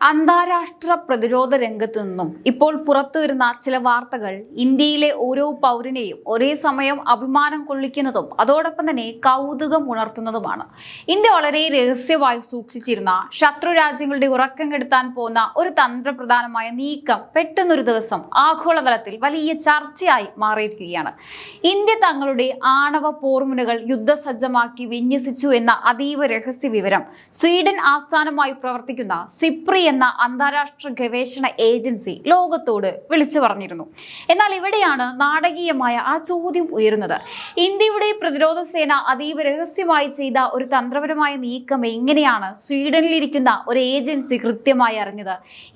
അന്താരാഷ്ട്ര പ്രതിരോധ രംഗത്തു നിന്നും ഇപ്പോൾ പുറത്തുവരുന്ന ചില വാർത്തകൾ ഇന്ത്യയിലെ ഓരോ പൗരനെയും ഒരേ സമയം അഭിമാനം കൊള്ളിക്കുന്നതും അതോടൊപ്പം തന്നെ കൗതുകം ഉണർത്തുന്നതുമാണ്. ഇന്ത്യ വളരെ രഹസ്യമായി സൂക്ഷിച്ചിരുന്ന ശത്രു രാജ്യങ്ങളുടെ ഉറക്കം കെടുത്താൻ പോകുന്ന ഒരു തന്ത്രപ്രധാനമായ നീക്കം പെട്ടെന്നൊരു ദിവസം ആഗോളതലത്തിൽ വലിയ ചർച്ചയായി മാറിയിരിക്കുകയാണ്. ഇന്ത്യ തങ്ങളുടെ ആണവ പോർമുനകൾ യുദ്ധസജ്ജമാക്കി വിന്യസിച്ചു എന്ന അതീവ രഹസ്യ വിവരം സ്വീഡൻ ആസ്ഥാനമായി പ്രവർത്തിക്കുന്ന സിപ്രി എന്ന അന്താരാഷ്ട്ര ഗവേഷണ ഏജൻസി ലോകത്തോട് വിളിച്ചു പറഞ്ഞിരുന്നു. എന്നാൽ ഇവിടെയാണ് നാടകീയമായ ആ ചോദ്യം ഉയരുന്നത്. ഇന്ത്യയുടെ പ്രതിരോധ സേന അതീവ രഹസ്യമായി ചെയ്ത ഒരു തന്ത്രപരമായ നീക്കം എങ്ങനെയാണ് സ്വീഡനിലിരിക്കുന്ന ഒരു ഏജൻസി കൃത്യമായി അറിഞ്ഞത്?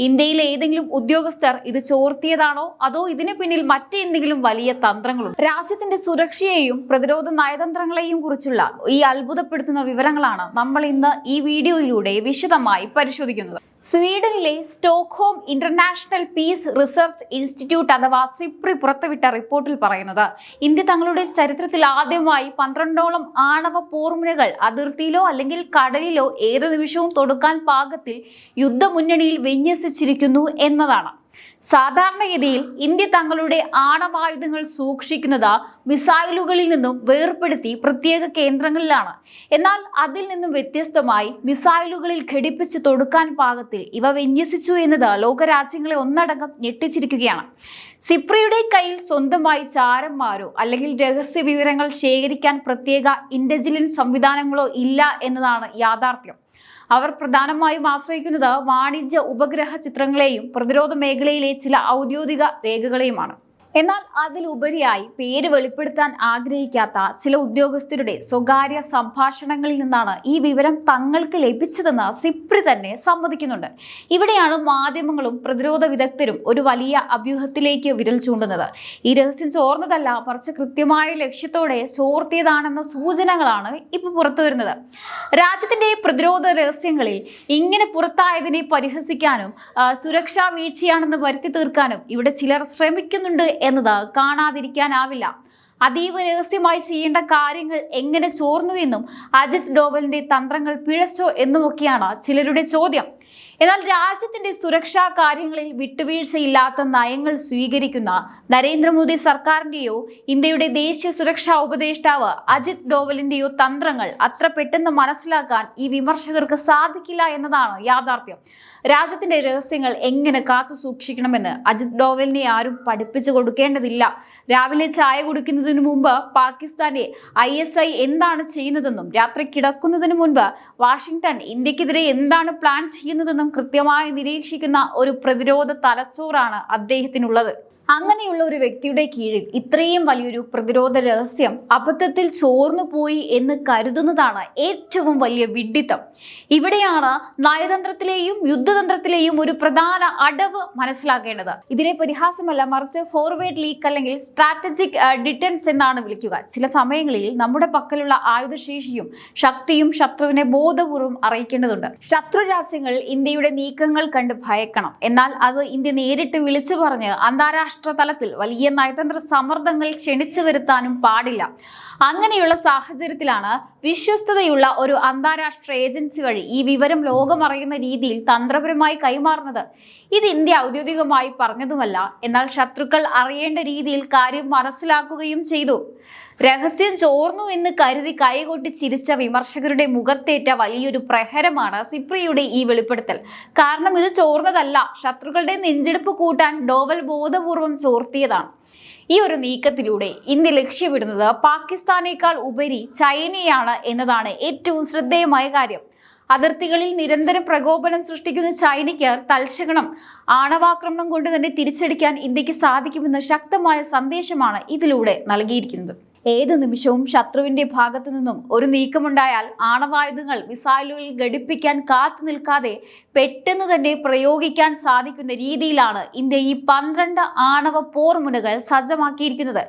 ഇന്ത്യയിലെ ഏതെങ്കിലും ഉദ്യോഗസ്ഥർ ഇത് ചോർത്തിയതാണോ, അതോ ഇതിന് പിന്നിൽ മറ്റെന്തെങ്കിലും വലിയ തന്ത്രങ്ങളുണ്ടോ? രാജ്യത്തിന്റെ സുരക്ഷയെയും പ്രതിരോധ നയതന്ത്രങ്ങളെയും കുറിച്ചുള്ള ഈ അത്ഭുതപ്പെടുത്തുന്ന വിവരങ്ങളാണ് നമ്മൾ ഇന്ന് ഈ വീഡിയോയിലൂടെ വിശദമായി പരിശോധിക്കുന്നത്. സ്വീഡനിലെ Stockholm international peace research institute അഥവാ സിപ്രി പുറത്തുവിട്ട റിപ്പോർട്ടിൽ പറയുന്നത്, ഇന്ത്യ തങ്ങളുടെ ചരിത്രത്തിൽ ആദ്യമായി 12ഓളം ആണവ പോർമുനകൾ അതിർത്തിയിലോ അല്ലെങ്കിൽ കടലിലോ ഏത് നിമിഷവും തൊടുക്കാൻ പാകത്തിൽ യുദ്ധമുന്നണിയിൽ വിന്യസിച്ചിരിക്കുന്നു എന്നതാണ്. സാധാരണഗതിയിൽ ഇന്ത്യ തങ്ങളുടെ ആണവായുധങ്ങൾ സൂക്ഷിക്കുന്നത് മിസൈലുകളിൽ നിന്നും വേർപെടുത്തി പ്രത്യേക കേന്ദ്രങ്ങളിലാണ്. എന്നാൽ അതിൽ നിന്നും വ്യത്യസ്തമായി മിസൈലുകളിൽ ഘടിപ്പിച്ച് തൊടുക്കാൻ പാകത്തിൽ ഇവ വിന്യസിച്ചു എന്നത് ലോകരാജ്യങ്ങളെ ഒന്നടങ്കം ഞെട്ടിച്ചിരിക്കുകയാണ്. സിപ്രിയുടെ കയ്യിൽ സ്വന്തമായി ചാരന്മാരോ അല്ലെങ്കിൽ രഹസ്യ വിവരങ്ങൾ ശേഖരിക്കാൻ പ്രത്യേക ഇന്റലിജൻസ് സംവിധാനങ്ങളോ ഇല്ല എന്നതാണ് യാഥാർത്ഥ്യം. അവർ പ്രധാനമായും ആശ്രയിക്കുന്നത് വാണിജ്യ ഉപഗ്രഹ ചിത്രങ്ങളെയും പ്രതിരോധ മേഖലയിലെ ചില ഔദ്യോഗിക രേഖകളെയുമാണ്. എന്നാൽ അതിലുപരിയായി പേര് വെളിപ്പെടുത്താൻ ആഗ്രഹിക്കാത്ത ചില ഉദ്യോഗസ്ഥരുടെ സ്വകാര്യ സംഭാഷണങ്ങളിൽ നിന്നാണ് ഈ വിവരം തങ്ങൾക്ക് ലഭിച്ചതെന്ന് സിപ്രി തന്നെ സമ്മതിക്കുന്നുണ്ട്. ഇവിടെയാണ് മാധ്യമങ്ങളും പ്രതിരോധ വിദഗ്ധരും ഒരു വലിയ അഭ്യൂഹത്തിലേക്ക് വിരൽ ചൂണ്ടുന്നത്. ഈ രഹസ്യം ചോർന്നതല്ല, മറിച്ച് കൃത്യമായ ലക്ഷ്യത്തോടെ ചോർത്തിയതാണെന്ന സൂചനകളാണ് ഇപ്പോൾ പുറത്തു വരുന്നത്. രാജ്യത്തിന്റെ പ്രതിരോധ രഹസ്യങ്ങളിൽ ഇങ്ങനെ പുറത്തായതിനെ പരിഹസിക്കാനും സുരക്ഷാ വീഴ്ചയാണെന്ന് വരുത്തി തീർക്കാനും ഇവിടെ ചിലർ ശ്രമിക്കുന്നുണ്ട് എന്നത് കാണാതിരിക്കാനാവില്ല. അതീവ രഹസ്യമായി ചെയ്യേണ്ട കാര്യങ്ങൾ എങ്ങനെ ചോർന്നുവെന്നും അജിത് ഡോവലിന്റെ തന്ത്രങ്ങൾ പിഴച്ചോ എന്നുമൊക്കെയാണ് ചിലരുടെ ചോദ്യം. എന്നാൽ രാജ്യത്തിന്റെ സുരക്ഷാ കാര്യങ്ങളിൽ വിട്ടുവീഴ്ചയില്ലാത്ത നയങ്ങൾ സ്വീകരിക്കുന്ന നരേന്ദ്രമോദി സർക്കാരിന്റെയോ ഇന്ത്യയുടെ ദേശീയ സുരക്ഷാ ഉപദേഷ്ടാവ് അജിത് ഡോവലിന്റെയോ തന്ത്രങ്ങൾ അത്ര പെട്ടെന്ന് മനസ്സിലാക്കാൻ ഈ വിമർശകർക്ക് സാധിക്കില്ല എന്നതാണ് യാഥാർത്ഥ്യം. രാജ്യത്തിന്റെ രഹസ്യങ്ങൾ എങ്ങനെ കാത്തു സൂക്ഷിക്കണമെന്ന് അജിത് ഡോവലിനെ ആരും പഠിപ്പിച്ചു കൊടുക്കേണ്ടതില്ല. രാവിലെ ചായ കുടിക്കുന്നതിന് മുമ്പ് പാകിസ്ഥാന്റെ ISI എന്താണ് ചെയ്യുന്നതെന്നും രാത്രി കിടക്കുന്നതിന് മുൻപ് വാഷിംഗ്ടൺ ഇന്ത്യക്കെതിരെ എന്താണ് പ്ലാൻ ചെയ്യുന്നതെന്നും കൃത്യമായി നിരീക്ഷിക്കുന്ന ഒരു പ്രതിരോധ തലച്ചോറാണ് അദ്ദേഹത്തിനുള്ളത്. അങ്ങനെയുള്ള ഒരു വ്യക്തിയുടെ കീഴിൽ ഇത്രയും വലിയൊരു പ്രതിരോധ രഹസ്യം അബദ്ധത്തിൽ ചോർന്നു പോയി എന്ന് കരുതുന്നതാണ് ഏറ്റവും വലിയ വിഡ്ഢിത്തം. ഇവിടെയാണ് നയതന്ത്രത്തിലെയും യുദ്ധതന്ത്രത്തിലെയും ഒരു പ്രധാന അടവ് മനസ്സിലാക്കേണ്ടത്. ഇതിനെ പരിഹാസമല്ല, മറിച്ച് ഫോർവേഡ് ലീക്ക് അല്ലെങ്കിൽ സ്ട്രാറ്റജിക് ഡിറ്റൻസ് എന്നാണ് വിളിക്കുക. ചില സമയങ്ങളിൽ നമ്മുടെ പക്കലുള്ള ആയുധശേഷിയും ശക്തിയും ശത്രുവിനെ ബോധപൂർവം അറിയിക്കേണ്ടതുണ്ട്. ശത്രു രാജ്യങ്ങൾ ഇന്ത്യയുടെ നീക്കങ്ങൾ കണ്ട് ഭയക്കണം, എന്നാൽ അത് ഇന്ത്യ നേരിട്ട് വിളിച്ചു പറഞ്ഞ് അന്താരാഷ്ട്ര തലത്തിൽ വലിയ നയതന്ത്ര സമ്മർദ്ദങ്ങൾ ക്ഷണിച്ചു വരുത്താനും പാടില്ല. അങ്ങനെയുള്ള സാഹചര്യത്തിലാണ് വിശ്വസ്തതയുള്ള ഒരു അന്താരാഷ്ട്ര ഏജൻസി വഴി ഈ വിവരം ലോകമറിയുന്ന രീതിയിൽ തന്ത്രപരമായി കൈമാറുന്നത്. ഇത് ഇന്ത്യ ഔദ്യോഗികമായി പറഞ്ഞതുമല്ല, എന്നാൽ ശത്രുക്കൾ അറിയേണ്ട രീതിയിൽ കാര്യം മനസ്സിലാക്കുകയും ചെയ്തു. രഹസ്യം ചോർന്നു എന്ന് കരുതി കൈകൊട്ടി ചിരിച്ച വിമർശകരുടെ മുഖത്തേറ്റ വലിയൊരു പ്രഹരമാണ് സിപ്രിയുടെ ഈ വെളിപ്പെടുത്തൽ. കാരണം ഇത് ചോർന്നതല്ല, ശത്രുക്കളുടെ നെഞ്ചെടുപ്പ് കൂട്ടാൻ ഡോവൽ ബോധപൂർവം ചോർത്തിയതാണ്. ഈ ഒരു നീക്കത്തിലൂടെ ഇന്ത്യ ലക്ഷ്യമിടുന്നത് പാകിസ്ഥാനേക്കാൾ ഉപരി ചൈനയാണ് എന്നതാണ് ഏറ്റവും ശ്രദ്ധേയമായ കാര്യം. അതിർത്തികളിൽ നിരന്തരം പ്രകോപനം സൃഷ്ടിക്കുന്ന ചൈനയ്ക്ക് തൽക്ഷണം ആണവാക്രമണം കൊണ്ട് തന്നെ തിരിച്ചടിക്കാൻ ഇന്ത്യക്ക് സാധിക്കുമെന്ന ശക്തമായ സന്ദേശമാണ് ഇതിലൂടെ നൽകിയിരിക്കുന്നത്. ഏത് നിമിഷവും ശത്രുവിന്റെ ഭാഗത്തു നിന്നും ഒരു നീക്കമുണ്ടായാൽ ആണവായുധങ്ങൾ മിസൈലുകളിൽ ഘടിപ്പിക്കാൻ കാത്തു നിൽക്കാതെ പെട്ടെന്ന് തന്നെ പ്രയോഗിക്കാൻ സാധിക്കുന്ന രീതിയിലാണ് ഇന്ത്യ ഈ 12 ആണവ പോർമുനകൾ സജ്ജമാക്കിയിരിക്കുന്നത്.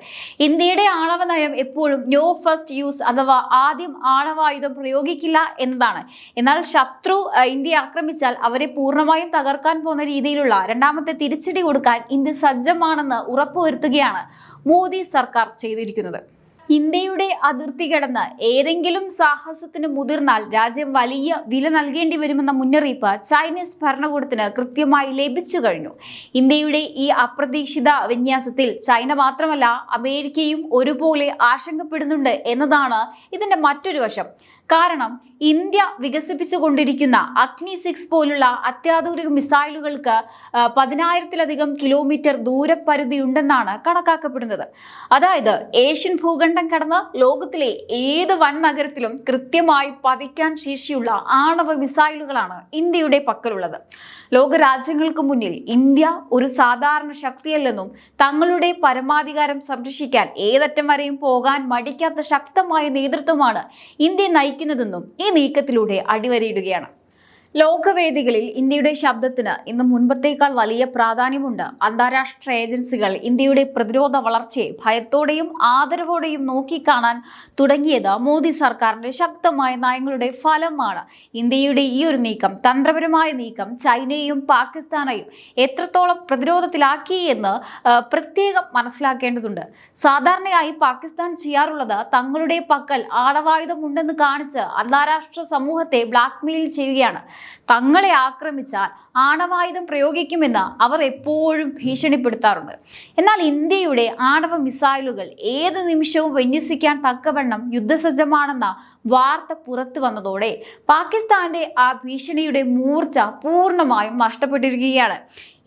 ഇന്ത്യയുടെ ആണവ നയം എപ്പോഴും നോ ഫസ്റ്റ് യൂസ് അഥവാ ആദ്യം ആണവായുധം പ്രയോഗിക്കില്ല എന്നതാണ്. എന്നാൽ ശത്രു ഇന്ത്യയെ ആക്രമിച്ചാൽ അവരെ പൂർണ്ണമായും തകർക്കാൻ പോകുന്ന രീതിയിലുള്ള രണ്ടാമത്തെ തിരിച്ചടി കൊടുക്കാൻ ഇന്ത്യ സജ്ജമാണെന്ന് ഉറപ്പുവരുത്തുകയാണ് മോദി സർക്കാർ ചെയ്തിരിക്കുന്നത്. ഇന്ത്യയുടെ അതിർത്തി കടന്ന് ഏതെങ്കിലും സാഹസത്തിന് മുതിർന്നാൽ രാജ്യം വലിയ വില നൽകേണ്ടി വരുമെന്ന മുന്നറിയിപ്പ് ചൈനീസ് ഭരണകൂടത്തിന് കൃത്യമായി ലഭിച്ചു കഴിഞ്ഞു. ഇന്ത്യയുടെ ഈ അപ്രതീക്ഷിത വിന്യാസത്തിൽ ചൈന മാത്രമല്ല അമേരിക്കയും ഒരുപോലെ ആശങ്കപ്പെടുന്നുണ്ട് എന്നതാണ് ഇതിന്റെ മറ്റൊരു വശം. കാരണം ഇന്ത്യ വികസിപ്പിച്ചുകൊണ്ടിരിക്കുന്ന അഗ്നി 6 പോലുള്ള അത്യാധുനിക മിസൈലുകൾക്ക് 10,000-ലധികം കിലോമീറ്റർ ദൂരപരിധി ഉണ്ടെന്നാണ് കണക്കാക്കപ്പെടുന്നത്. അതായത് ഏഷ്യൻ ഭൂഖണ്ഡം കടന്ന് ലോകത്തിലെ ഏത് വൻ നഗരത്തിലും കൃത്യമായി പതിക്കാൻ ശേഷിയുള്ള ആണവ മിസൈലുകളാണ് ഇന്ത്യയുടെ പക്കലുള്ളത്. ലോകരാജ്യങ്ങൾക്ക് മുന്നിൽ ഇന്ത്യ ഒരു സാധാരണ ശക്തിയല്ലെന്നും തങ്ങളുടെ പരമാധികാരം സംരക്ഷിക്കാൻ ഏതറ്റം വരെയും പോകാൻ മടിക്കാത്ത ശക്തമായ നേതൃത്വമാണ് ഇന്ത്യ നയിക്കുന്നതെന്നും ഈ നീക്കത്തിലൂടെ അടിവരയിടുകയാണ്. ലോകവേദികളിൽ ഇന്ത്യയുടെ ശബ്ദത്തിന് ഇന്ന് മുൻപത്തേക്കാൾ വലിയ പ്രാധാന്യമുണ്ട്. അന്താരാഷ്ട്ര ഏജൻസികൾ ഇന്ത്യയുടെ പ്രതിരോധ വളർച്ചയെ ഭയത്തോടെയും ആദരവോടെയും നോക്കിക്കാണാൻ തുടങ്ങിയത് മോദി സർക്കാരിന്റെ ശക്തമായ നയങ്ങളുടെ ഫലമാണ്. ഇന്ത്യയുടെ ഈ ഒരു നീക്കം, തന്ത്രപരമായ നീക്കം, ചൈനയെയും പാകിസ്ഥാനെയും എത്രത്തോളം പ്രതിരോധത്തിലാക്കി എന്ന് പ്രത്യേകം മനസ്സിലാക്കേണ്ടതുണ്ട്. സാധാരണയായി പാകിസ്ഥാൻ ചെയ്യാറുള്ളത് തങ്ങളുടെ പക്കൽ ആണവായുധമുണ്ടെന്ന് കാണിച്ച് അന്താരാഷ്ട്ര സമൂഹത്തെ ബ്ലാക്ക്മെയിൽ ചെയ്യുകയാണ്. തങ്ങളെ ആക്രമിച്ചാൽ ആണവായുധം പ്രയോഗിക്കുമെന്ന് അവർ എപ്പോഴും ഭീഷണിപ്പെടുത്താറുണ്ട്. എന്നാൽ ഇന്ത്യയുടെ ആണവ മിസൈലുകൾ ഏത് നിമിഷവും വിന്യസിക്കാൻ തക്കവണ്ണം യുദ്ധസജ്ജമാണെന്ന വാർത്ത പുറത്തു വന്നതോടെ പാകിസ്ഥാന്റെ ആ ഭീഷണിയുടെ മൂർച്ച പൂർണ്ണമായും നഷ്ടപ്പെട്ടിരിക്കുകയാണ്.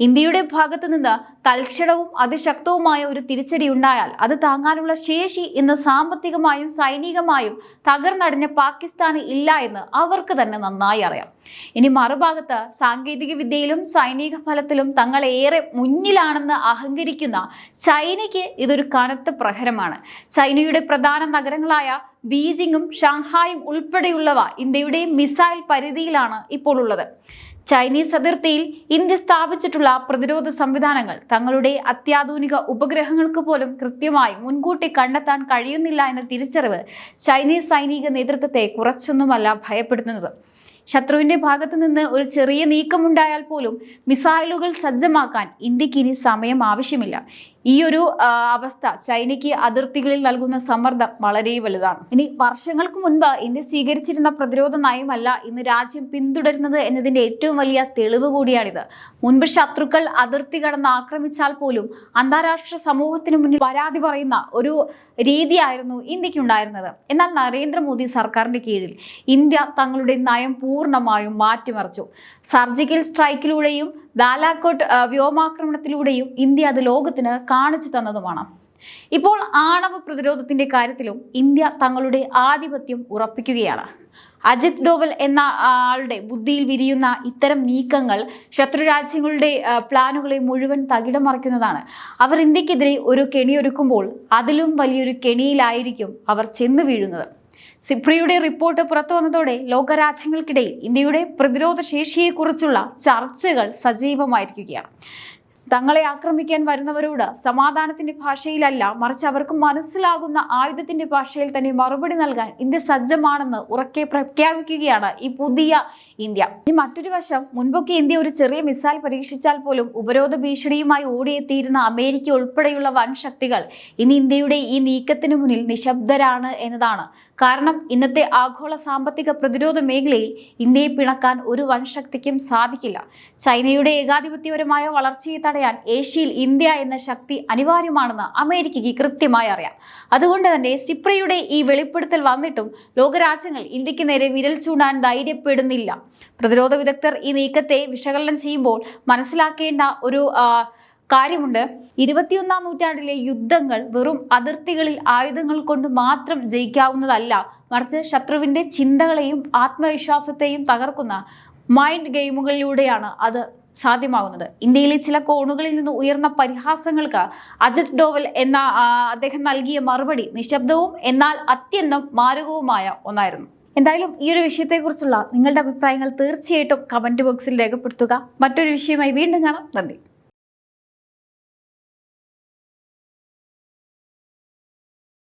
ഇന്ത്യയുടെ ഭാഗത്തു നിന്ന് തൽക്ഷണവും അതിശക്തവുമായ ഒരു തിരിച്ചടി ഉണ്ടായാൽ അത് താങ്ങാനുള്ള ശേഷി ഇന്ന് സാമ്പത്തികമായും സൈനികമായും തകർന്നടിഞ്ഞ പാകിസ്ഥാന് ഇല്ല എന്ന് അവർക്ക് തന്നെ നന്നായി അറിയാം. ഇനി മറുഭാഗത്ത് സാങ്കേതിക വിദ്യയിലും സൈനിക ഫലത്തിലും തങ്ങളേറെ മുന്നിലാണെന്ന് അഹങ്കരിക്കുന്ന ചൈനയ്ക്ക് ഇതൊരു കനത്ത പ്രഹരമാണ്. ചൈനയുടെ പ്രധാന നഗരങ്ങളായ ബീജിംഗും ഷാങ്ഹായും ഉൾപ്പെടെയുള്ളവ ഇന്ത്യയുടെ മിസൈൽ പരിധിയിലാണ് ഇപ്പോൾ ഉള്ളത്. ചൈനീസ് അതിർത്തിയിൽ ഇന്ത്യ സ്ഥാപിച്ചിട്ടുള്ള പ്രതിരോധ സംവിധാനങ്ങൾ തങ്ങളുടെ അത്യാധുനിക ഉപഗ്രഹങ്ങൾക്ക് പോലും കൃത്യമായി മുൻകൂട്ടി കണ്ടെത്താൻ കഴിയുന്നില്ല എന്ന തിരിച്ചറിവ് ചൈനീസ് സൈനിക നേതൃത്വത്തെ കുറച്ചൊന്നുമല്ല ഭയപ്പെടുത്തുന്നത്. ശത്രുവിന്റെ ഭാഗത്ത് നിന്ന് ഒരു ചെറിയ നീക്കമുണ്ടായാൽ പോലും മിസൈലുകൾ സജ്ജമാക്കാൻ ഇന്ത്യക്ക് ഇനി സമയം ആവശ്യമില്ല. ഈ ഒരു അവസ്ഥ ചൈനയ്ക്ക് അതിർത്തികളിൽ നൽകുന്ന സമ്മർദ്ദം വളരെ വലുതാണ്. ഇനി വർഷങ്ങൾക്ക് മുൻപ് ഇന്ത്യ സ്വീകരിച്ചിരുന്ന പ്രതിരോധ നയമല്ല ഇന്ന് രാജ്യം പിന്തുടരുന്നത് എന്നതിന്റെ ഏറ്റവും വലിയ തെളിവ് കൂടിയാണിത്. മുൻപ് ശത്രുക്കൾ അതിർത്തി കടന്ന് ആക്രമിച്ചാൽ പോലും അന്താരാഷ്ട്ര സമൂഹത്തിന് മുന്നിൽ പരാതി പറയുന്ന ഒരു രീതിയായിരുന്നു ഇന്ത്യക്കുണ്ടായിരുന്നത്. എന്നാൽ നരേന്ദ്രമോദി സർക്കാരിന്റെ കീഴിൽ ഇന്ത്യ തങ്ങളുടെ നയം പൂർണ്ണമായും മാറ്റിമറിച്ചു. സർജിക്കൽ സ്ട്രൈക്കിലൂടെയും ബാലാക്കോട്ട് വ്യോമാക്രമണത്തിലൂടെയും ഇന്ത്യ അത് ലോകത്തിന് കാണിച്ചു തന്നതുമാണ്. ഇപ്പോൾ ആണവ പ്രതിരോധത്തിന്റെ കാര്യത്തിലും ഇന്ത്യ തങ്ങളുടെ ആധിപത്യം ഉറപ്പിക്കുകയാണ്. അജിത് ഡോവൽ എന്ന ആളുടെ ബുദ്ധിയിൽ വിരിയുന്ന ഇത്തരം നീക്കങ്ങൾ ശത്രുരാജ്യങ്ങളുടെ പ്ലാനുകളെ മുഴുവൻ തകിടം മറിക്കുന്നതാണ്. അവർ ഇന്ത്യക്കെതിരെ ഒരു കെണിയൊരുക്കുമ്പോൾ അതിലും വലിയൊരു കെണിയിലായിരിക്കും അവർ ചെന്ന് വീഴുന്നത്. സിപ്രിയുടെ റിപ്പോർട്ട് പുറത്തു വന്നതോടെ ലോകരാജ്യങ്ങൾക്കിടയിൽ ഇന്ത്യയുടെ പ്രതിരോധ ശേഷിയെക്കുറിച്ചുള്ള ചർച്ചകൾ സജീവമായിരിക്കുകയാണ്. തങ്ങളെ ആക്രമിക്കാൻ വരുന്നവരോട് സമാധാനത്തിന്റെ ഭാഷയിലല്ല, മറിച്ച് അവർക്ക് മനസ്സിലാകുന്ന ആയുധത്തിന്റെ ഭാഷയിൽ തന്നെ മറുപടി നൽകാൻ ഇന്ത്യ സജ്ജമാണെന്ന് ഉറക്കെ പ്രഖ്യാപിക്കുകയാണ് ഈ പുതിയ ഇന്ത്യ. ഇനി മറ്റൊരു വശം, മുൻപൊക്കെ ഇന്ത്യ ഒരു ചെറിയ മിസൈൽ പരീക്ഷിച്ചാൽ പോലും ഉപരോധ ഭീഷണിയുമായി ഓടിയെത്തിയിരുന്ന അമേരിക്ക ഉൾപ്പെടെയുള്ള വൻ ശക്തികൾ ഇനി ഇന്ത്യയുടെ ഈ നീക്കത്തിന് മുന്നിൽ നിശബ്ദരാണ് എന്നതാണ്. കാരണം ഇന്നത്തെ ആഗോള സാമ്പത്തിക പ്രതിരോധ മേഖലയിൽ ഇന്ത്യയെ പിണക്കാൻ ഒരു വൻ ശക്തിക്കും സാധിക്കില്ല. ചൈനയുടെ ഏകാധിപത്യപരമായ വളർച്ചയെ തടയാൻ ഏഷ്യയിൽ ഇന്ത്യ എന്ന ശക്തി അനിവാര്യമാണെന്ന് അമേരിക്കയ്ക്ക് കൃത്യമായി അറിയാം. അതുകൊണ്ട് തന്നെ സിപ്രിയുടെ ഈ വെളിപ്പെടുത്തൽ വന്നിട്ടും ലോകരാജ്യങ്ങൾ ഇന്ത്യക്ക് നേരെ വിരൽ ചൂണ്ടാൻ ധൈര്യപ്പെടുന്നില്ല. പ്രതിരോധ വിദഗ്ധർ ഈ നീക്കത്തെ വിശകലനം ചെയ്യുമ്പോൾ മനസ്സിലാക്കേണ്ട ഒരു കാര്യമുണ്ട്. 21-ാം നൂറ്റാണ്ടിലെ യുദ്ധങ്ങൾ വെറും അതിർത്തികളിൽ ആയുധങ്ങൾ കൊണ്ട് മാത്രം ജയിക്കാവുന്നതല്ല, മറിച്ച് ശത്രുവിന്റെ ചിന്തകളെയും ആത്മവിശ്വാസത്തെയും തകർക്കുന്ന മൈൻഡ് ഗെയിമുകളിലൂടെയാണ് അത് സാധ്യമാകുന്നത്. ഇന്ത്യയിലെ ചില കോണുകളിൽ നിന്ന് ഉയർന്ന പരിഹാസങ്ങൾക്ക് അജിത് ഡോവൽ എന്ന അദ്ദേഹം നൽകിയ മറുപടി നിശബ്ദവും എന്നാൽ അത്യന്തം മാരകവുമായ ഒന്നായിരുന്നു. എന്തായാലും ഈ ഒരു വിഷയത്തെക്കുറിച്ചുള്ള നിങ്ങളുടെ അഭിപ്രായങ്ങൾ തീർച്ചയായിട്ടും കമന്റ് ബോക്സിൽ രേഖപ്പെടുത്തുക. മറ്റൊരു വിഷയമായി വീണ്ടും കാണാം. നന്ദി.